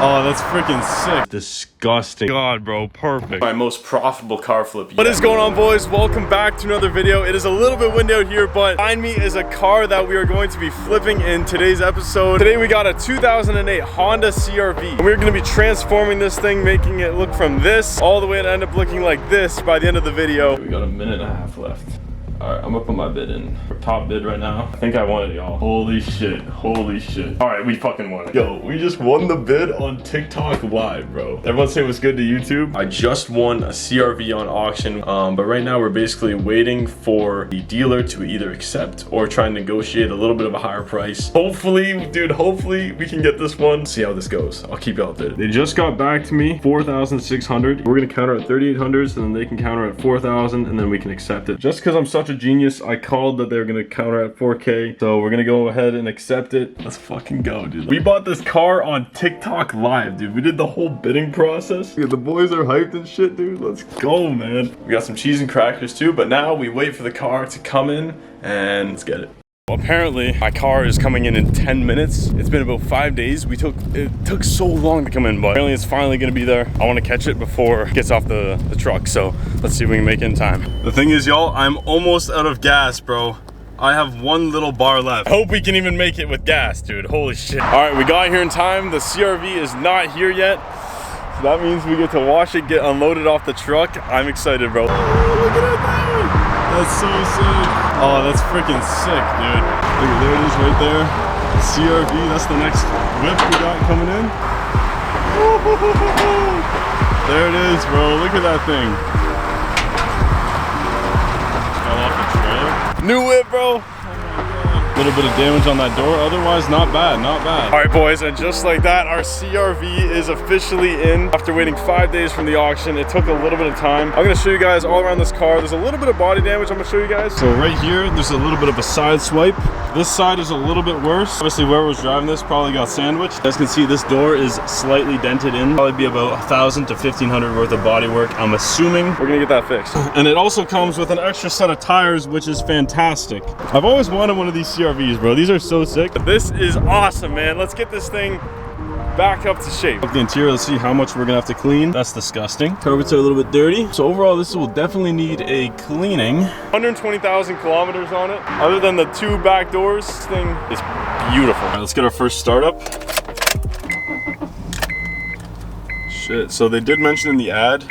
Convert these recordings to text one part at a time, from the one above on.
Oh, that's freaking sick. Disgusting. God, bro, perfect. My most profitable car flip yet. What is going on, boys? Welcome back to another video. It is a little bit windy out here, but behind me is a car that we are going to be flipping in today's episode. Today we got a 2008 Honda CRV. And we're going to be transforming this thing, making it look from this all the way to end up looking like this by the end of the video. We got a minute and a half left. All right, I'm gonna put my bid in. For top bid right now. I think I won it, y'all. Holy shit, holy shit. All right, we fucking won it. Yo, we just won the bid on TikTok live, bro. Everyone say what's good to YouTube. I just won a CRV on auction, but right now we're basically waiting for the dealer to either accept or try and negotiate a little bit of a higher price. Hopefully, dude, hopefully we can get this one. See how this goes. I'll keep you updated. They just got back to me, 4,600. We're gonna counter at 3,800, and then they can counter at 4,000, and then we can accept it. Just because I'm such a genius, I called that they were gonna counter at 4K, so we're gonna go ahead and accept it. Let's fucking go, dude. We bought this car on TikTok live, dude. We did the whole bidding process. Yeah, the boys are hyped and shit, dude. Let's go, man. We got some cheese and crackers too, but now we wait for the car to come in and let's get it. Apparently my car is coming in 10 minutes. It's been about 5 days. It took so long to come in, but apparently it's finally gonna be there. I want to catch it before it gets off the truck, so let's see if we can make it in time. The thing is, y'all, I'm almost out of gas, bro. I have one little bar left. I hope we can even make it with gas, dude. Holy shit. All right, we got here in time. The CRV is not here yet, so that means we get to watch it get unloaded off the truck. I'm excited, bro. Oh, look at that. That's so sick. Oh, that's freaking sick, dude. Look, there it is right there. CRV, that's the next whip we got coming in. There it is, bro. Look at that thing. Fell off the trailer. New whip, bro. A little bit of damage on that door, otherwise not bad, not bad. All right, boys, and just like that, our CRV is officially in. After waiting 5 days from the auction, it took a little bit of time. I'm gonna show you guys all around this car. There's a little bit of body damage I'm gonna show you guys. So right here, there's a little bit of a side swipe. This side is a little bit worse. Obviously, whoever was driving this probably got sandwiched. As you can see, this door is slightly dented in. Probably be about 1,000 to 1,500 worth of body work. I'm assuming we're gonna get that fixed. And it also comes with an extra set of tires, which is fantastic. I've always wanted one of these CRVs, bro. These are so sick. This is awesome, man. Let's get this thing back up to shape. Look at the interior, let's see how much we're gonna have to clean. That's disgusting. Carpets are a little bit dirty. So overall, this will definitely need a cleaning. 120,000 kilometers on it. Other than the two back doors, this thing is beautiful. All right, let's get our first startup. Shit, so they did mention in the ad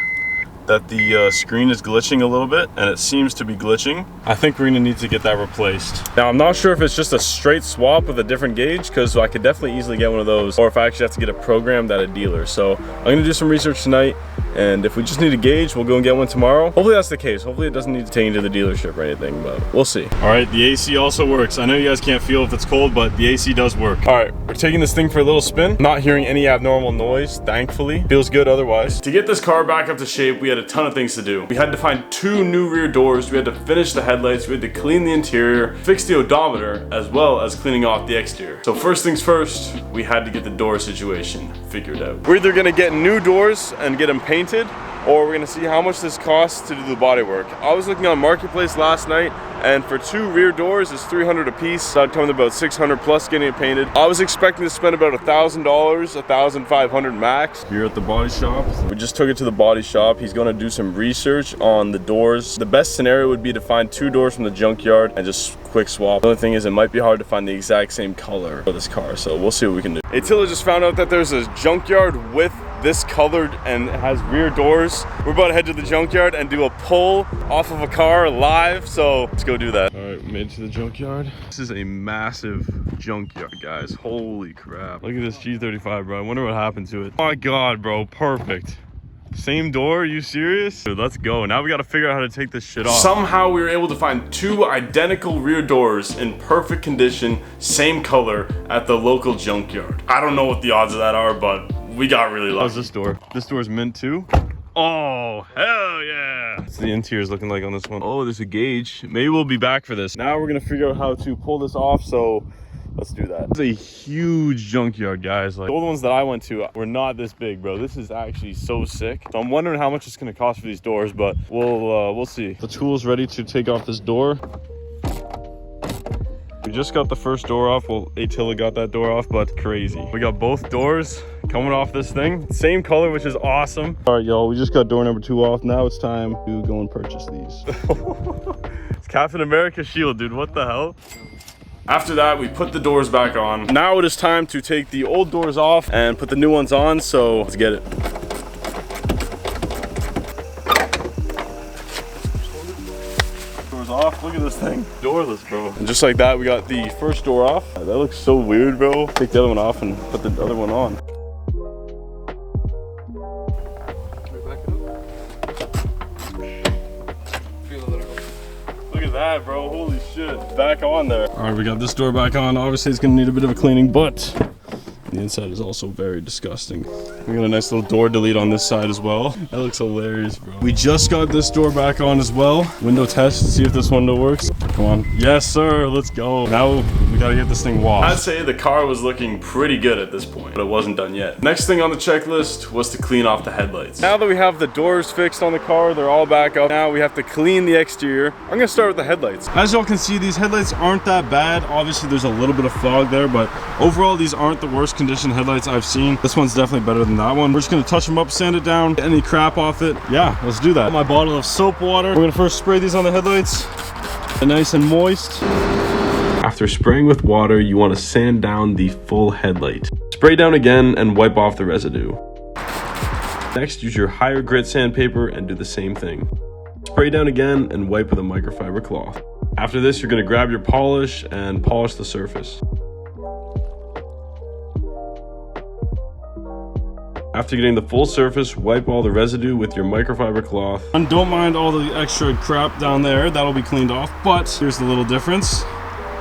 that the screen is glitching a little bit, and it seems to be glitching. I think we're gonna need to get that replaced. Now, I'm not sure if it's just a straight swap with a different gauge, because I could definitely easily get one of those, or if I actually have to get it programmed at a dealer. So I'm gonna do some research tonight, and if we just need a gauge, we'll go and get one tomorrow. Hopefully that's the case. Hopefully it doesn't need to take into the dealership or anything, but we'll see. All right, the AC also works. I know you guys can't feel if it's cold, but the AC does work. All right, we're taking this thing for a little spin. Not hearing any abnormal noise, thankfully. Feels good otherwise. To get this car back up to shape, we had a ton of things to do. We had to find 2 new rear doors, we had to finish the headlights, we had to clean the interior, fix the odometer, as well as cleaning off the exterior. So first things first, we had to get the door situation figured out. We're either gonna get new doors and get them painted, or we're gonna see how much this costs to do the body work. I was looking on Marketplace last night, and for 2 rear doors, it's $300 a piece. So I'd come to about 600 plus getting it painted. I was expecting to spend about $1,000, $1,500 max. Here at the body shop, we just took it to the body shop. He's gonna do some research on the doors. The best scenario would be to find 2 doors from the junkyard and just quick swap. The only thing is, it might be hard to find the exact same color for this car, so we'll see what we can do. Attila just found out that there's a junkyard with this colored and it has rear doors. We're about to head to the junkyard and do a pull off of a car live, so let's go do that. All right, made it to the junkyard. This is a massive junkyard, guys. Holy crap. Look at this G35, bro. I wonder what happened to it. Oh my God, bro, perfect. Same door, are you serious? Dude, let's go. Now we gotta figure out how to take this shit off. Somehow we were able to find 2 identical rear doors in perfect condition, same color, at the local junkyard. I don't know what the odds of that are, but we got really lucky. How's this door? This door's mint too? Oh, hell yeah. What's the interior's looking like on this one? Oh, there's a gauge. Maybe we'll be back for this. Now we're gonna figure out how to pull this off, so let's do that. It's a huge junkyard, guys. Like, the old ones that I went to were not this big, bro. This is actually so sick. So I'm wondering how much it's gonna cost for these doors, but we'll see. The tool's ready to take off this door. We just got the first door off. Well, Attila got that door off, but crazy. We got both doors coming off this thing. Same color, which is awesome. All right, y'all, we just got door number 2 off. Now it's time to go and purchase these. It's Captain America's shield, dude. What the hell? After that, we put the doors back on. Now it is time to take the old doors off and put the new ones on, so let's get it. Doors off, look at this thing. Doorless, bro. And just like that, we got the first door off. That looks so weird, bro. Take the other one off and put the other one on. Look at that, bro. Holy shit. Back on there. All right, we got this door back on. Obviously, it's gonna need a bit of a cleaning, but the inside is also very disgusting. We got a nice little door delete on this side as well. That looks hilarious, bro. We just got this door back on as well. Window test, see if this window works. Come on. Yes, sir. Let's go. Now we gotta get this thing washed. I'd say the car was looking pretty good at this point, but it wasn't done yet. Next thing on the checklist was to clean off the headlights. Now that we have the doors fixed on the car, they're all back up. Now we have to clean the exterior. I'm gonna start with the headlights. As y'all can see, these headlights aren't that bad. Obviously, there's a little bit of fog there, but overall, these aren't the worst condition headlights I've seen. This one's definitely better than that one. We're just gonna touch them up, sand it down, get any crap off it. Yeah, let's do that. My bottle of soap water. We're gonna first spray these on the headlights. Nice and moist. After spraying with water, you want to sand down the full headlight. Spray down again and wipe off the residue. Next, use your higher grit sandpaper and do the same thing. Spray down again and wipe with a microfiber cloth. After this, you're going to grab your polish and polish the surface. After getting the full surface, wipe all the residue with your microfiber cloth. And don't mind all the extra crap down there, that'll be cleaned off. But here's the little difference.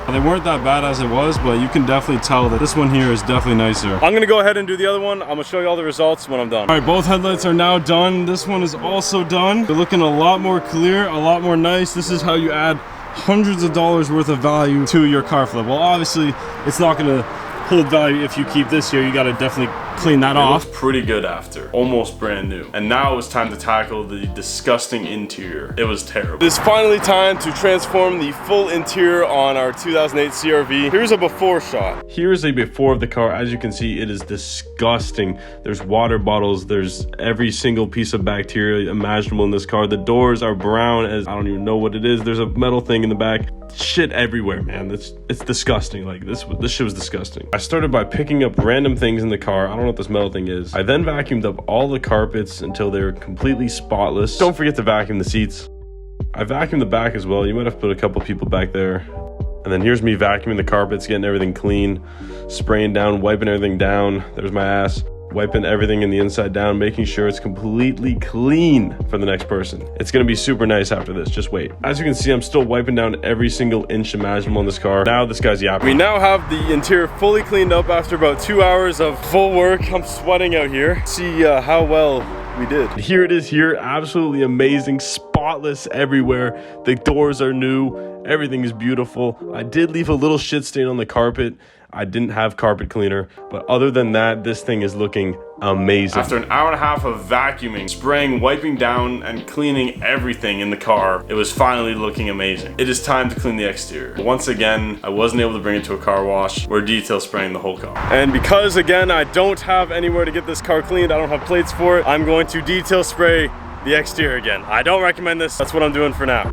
They weren't that bad as it was, but you can definitely tell that this one here is definitely nicer. I'm gonna go ahead and do the other one. I'm gonna show you all the results when I'm done. All right, both headlights are now done. This one is also done. They're looking a lot more clear, a lot more nice. This is how you add hundreds of dollars worth of value to your car flip. Well, obviously, it's not gonna hold value if you keep this here. You gotta definitely clean that off. It looked pretty good after, almost brand new. And now it was time to tackle the disgusting interior. It was terrible. It is finally time to transform the full interior on our 2008 CRV. Here's a before shot. Here's a before of the car. As you can see, it is disgusting. There's water bottles, there's every single piece of bacteria imaginable in this car. The doors are brown as I don't even know what it is. There's a metal thing in the back. Shit everywhere, man. It's disgusting. Like this shit was disgusting. I started by picking up random things in the car. I don't know what this metal thing is. I then vacuumed up all the carpets until they're completely spotless. Don't forget to vacuum the seats. I vacuumed the back as well. You might have to put a couple people back there. And then here's me vacuuming the carpets, getting everything clean, spraying down, wiping everything down. There's my ass. Wiping everything in the inside down, making sure it's completely clean for the next person. It's gonna be super nice after this, just wait. As you can see, I'm still wiping down every single inch imaginable in this car. Now this guy's yapping. We now have the interior fully cleaned up after about 2 hours of full work. I'm sweating out here. See how well we did. Here it is here, absolutely amazing, spotless everywhere. The doors are new, everything is beautiful. I did leave a little shit stain on the carpet. I didn't have carpet cleaner, but other than that, this thing is looking amazing. After an hour and a half of vacuuming, spraying, wiping down, and cleaning everything in the car, it was finally looking amazing. It is time to clean the exterior. Once again, I wasn't able to bring it to a car wash. We're detail spraying the whole car. And because, again, I don't have anywhere to get this car cleaned, I don't have plates for it, I'm going to detail spray the exterior again. I don't recommend this. That's what I'm doing for now.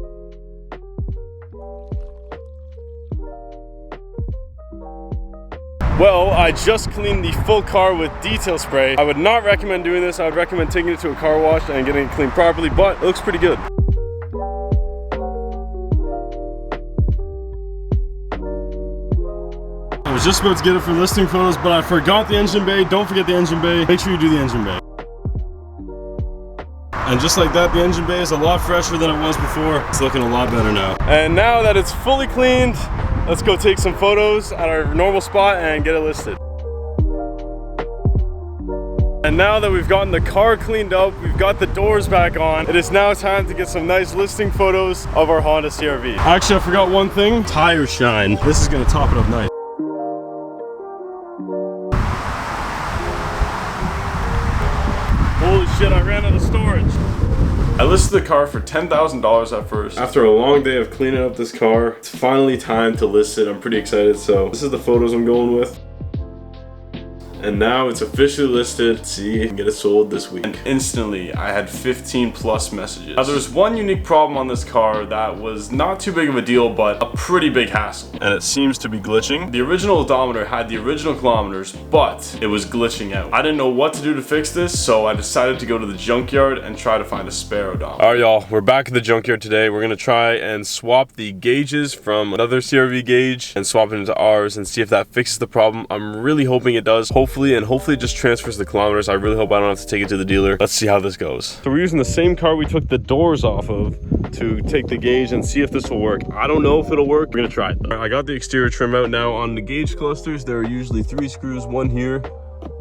Well, I just cleaned the full car with detail spray. I would not recommend doing this. I would recommend taking it to a car wash and getting it cleaned properly, but it looks pretty good. I was just about to get it for listing photos, but I forgot the engine bay. Don't forget the engine bay. Make sure you do the engine bay. And just like that, the engine bay is a lot fresher than it was before. It's looking a lot better now. And now that it's fully cleaned, let's go take some photos at our normal spot and get it listed. And now that we've gotten the car cleaned up, we've got the doors back on, it is now time to get some nice listing photos of our Honda CRV. Actually, I forgot one thing, tire shine. This is gonna top it up nice. Holy shit, I ran out of storage. I listed the car for $10,000 at first. After a long day of cleaning up this car, it's finally time to list it. I'm pretty excited, so this is the photos I'm going with. And now it's officially listed. Let's see, I can get it sold this week. And instantly, I had 15 plus messages. Now there's one unique problem on this car that was not too big of a deal, but a pretty big hassle. And it seems to be glitching. The original odometer had the original kilometers, but it was glitching out. I didn't know what to do to fix this, so I decided to go to the junkyard and try to find a spare odometer. All right, y'all, we're back at the junkyard today. We're gonna try and swap the gauges from another CRV gauge and swap it into ours and see if that fixes the problem. I'm really hoping it does. Hopefully it just transfers the kilometers. I really hope I don't have to take it to the dealer. Let's see how this goes. So we're using the same car we took the doors off of to take the gauge and see if this will work. I don't know if it'll work. We're gonna try it. I got the exterior trim out now. On the gauge clusters, there are usually 3 screws, one here,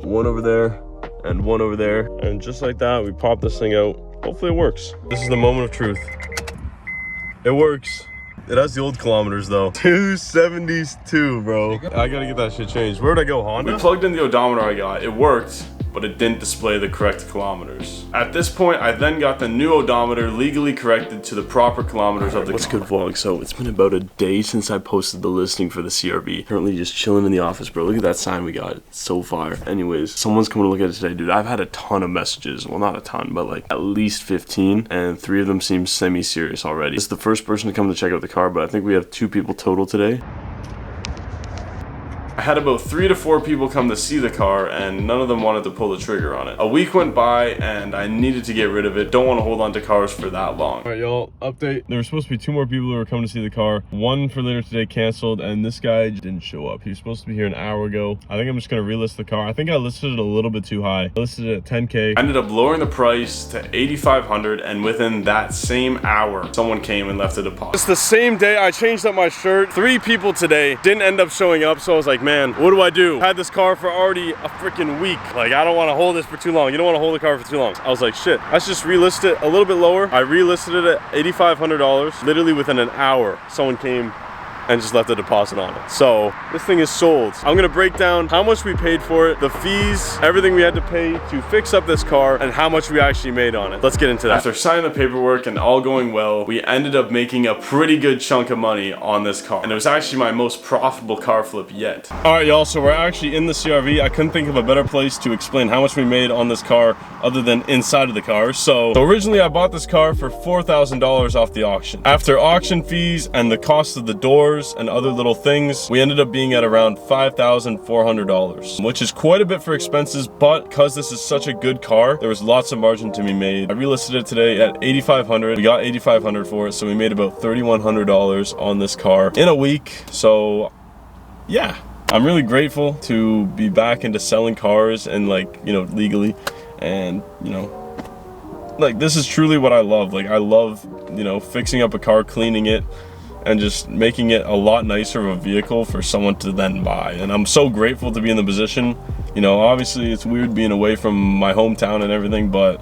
one over there, and one over there. And just like that, we pop this thing out. Hopefully it works. This is the moment of truth. It works. It has the old kilometers though. 272, bro. I gotta get that shit changed. Where'd I go, Honda? We plugged in the odometer I got. It worked, but it didn't display the correct kilometers. At this point, I then got the new odometer legally corrected to the proper kilometers of the car. What's good, vlog? So it's been about a day since I posted the listing for the CRV. Currently just chilling in the office, bro. Look at that sign we got. It's so fire. Anyways, someone's coming to look at it today, dude. I've had a ton of messages. Well, not a ton, but like at least 15, and 3 of them seem semi-serious already. This is the first person to come to check out the car, but I think we have 2 people total today. I had about 3 to 4 people come to see the car and none of them wanted to pull the trigger on it. A week went by and I needed to get rid of it. Don't want to hold on to cars for that long. All right, y'all, update. There were supposed to be 2 more people who were coming to see the car. 1 for later today canceled, and this guy didn't show up. He was supposed to be here an hour ago. I think I'm just gonna relist the car. I think I listed it a little bit too high. I listed it at 10K. I ended up lowering the price to 8,500, and within that same hour, someone came and left a deposit. It's the same day I changed up my shirt. 3 people today didn't end up showing up, so I was like, man, what do I do? I had this car for already a freaking week. Like, I don't want to hold this for too long. You don't want to hold the car for too long. I was like, shit, let's just relist it a little bit lower. I relisted it at $8,500. Literally within an hour, someone came and just left a deposit on it. So this thing is sold. I'm gonna break down how much we paid for it, the fees, everything we had to pay to fix up this car, and how much we actually made on it. Let's get into that. After signing the paperwork and all going well, we ended up making a pretty good chunk of money on this car. And it was actually my most profitable car flip yet. All right, y'all, so we're actually in the CRV. I couldn't think of a better place to explain how much we made on this car other than inside of the car. So originally I bought this car for $4,000 off the auction. After auction fees and the cost of the doors and other little things, we ended up being at around $5,400, which is quite a bit for expenses, but because this is such a good car, there was lots of margin to be made. I relisted it today at $8,500. We got $8,500 for it, so we made about $3,100 on this car in a week. So yeah, I'm really grateful to be back into selling cars and, like, you know, legally, and, you know, like, this is truly what I love. Like, I love, you know, fixing up a car, cleaning it, and just making it a lot nicer of a vehicle for someone to then buy. And I'm so grateful to be in the position. You know, obviously it's weird being away from my hometown and everything, but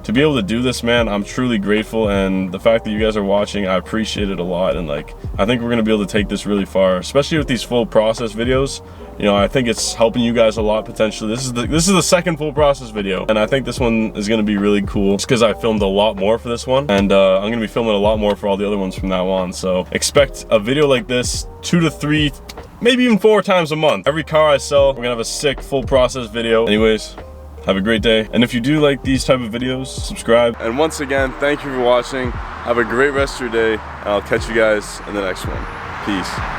to be able to do this, man, I'm truly grateful. And the fact that you guys are watching, I appreciate it a lot. And like, I think we're gonna be able to take this really far, especially with these full process videos. You know, I think it's helping you guys a lot potentially. This is the second full process video, and I think this one is gonna be really cool just because I filmed a lot more for this one, and I'm gonna be filming a lot more for all the other ones from now on. So expect a video like this 2 to 3, maybe even 4 times a month. Every car I sell, we're gonna have a sick full process video. Anyways, have a great day. And if you do like these type of videos, subscribe. And once again, thank you for watching. Have a great rest of your day, and I'll catch you guys in the next one. Peace.